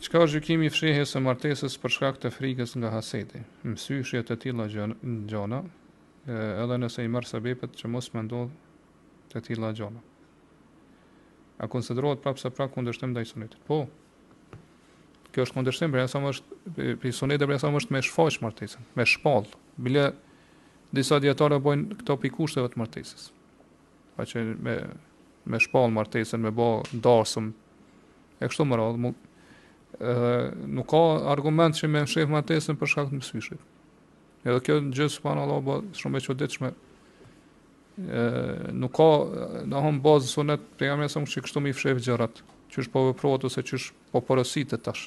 Çka është gjykimi i fshehjes së martesës për shkak të frikës nga hasedi? Mësyshje të tilla gjona, edhe nëse i marr sebepet që mos më ndodh të tilla gjona. A konsiderohet prapë se pra kundërshtim ndaj sunetit? Po. Kjo është kundërshtim, për sa më është për sunetin, për sa më është me shfaq martesën, me shpall. Bile disa dietarë bojnë këto pikushteve të martesës. Pa që me shpall martesën, me bë darsëm e kështu me radhë. Nuk ka argument që me mshef martesën për shkak të mësyshit. Edhe kjo gjë subhanallahu bë shumë e çuditshme. Nuk ka domthon bazë sunet pejgamberi sa që kështu më i fshef gjërat, çish po veprohet ose çish po porositet tash.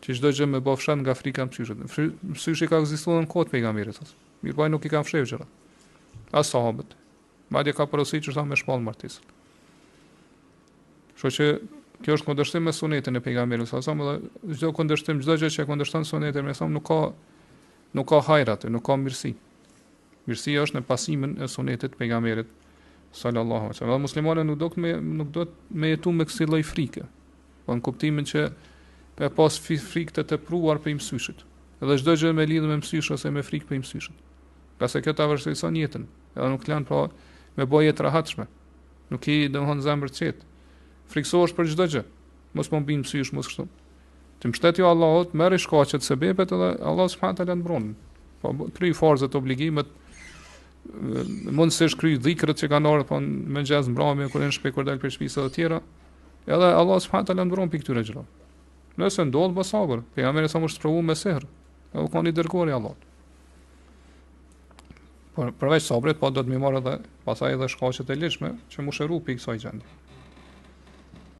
Që çdo gjë me bë fshat nga frika e mësyshit. Mësyshi ka ekzistuar në kohë të pejgamberit. Mirë po ai nuk i kanë fshef gjërat. As sahabët. Madje ka porositur sa me shpall martesën. Kështu që kjo është kundërshtim me sunetin e pejgamberit sa dhe çdo kundërshtim, çdo gjë që kundërshton sunetin me sa nuk ka hajër aty, nuk ka mirësi. Mirësia është në pasimin e sunetit pejgamberit sallallahu alaihi wasallam. Muslimani nuk do me jetu me kësaj lloj frike. Po në kuptimin që pe pas frikë të tepruar për mësyshit. Edhe çdo gjë me lidhje me mësysh ose me frikë për mësyshit. Pasi kjo ta vështirëson jetën. Edhe nuk lan pra me bëj jetë rahatshme. Nuk i domthon zemër të qetë. Friksohesh për çdo gjë. Mos më bin mësysh, mos kështu. Të mbështet jo Allahut, merr shkaqet sebepet edhe Allah subhanahu wa taala mbron. Po kry farzat, obligimet, mund se shkry dhikrët që kanë ardhur po me gjaz mbrëmje kur në shtëpi kur dal për shtëpisë të tjera. Edhe Allah subhanahu wa taala mbron pikë këtyre gjërave. Nëse ndodh mos sabër, pejgamberi sa më shprovu me sehr. Edhe kanë i dërguar i Allahut. Por përveç sabrit, po do të më marrë edhe pasaj edhe shkaqet e lirshme që më shëru pikë kësaj gjendje.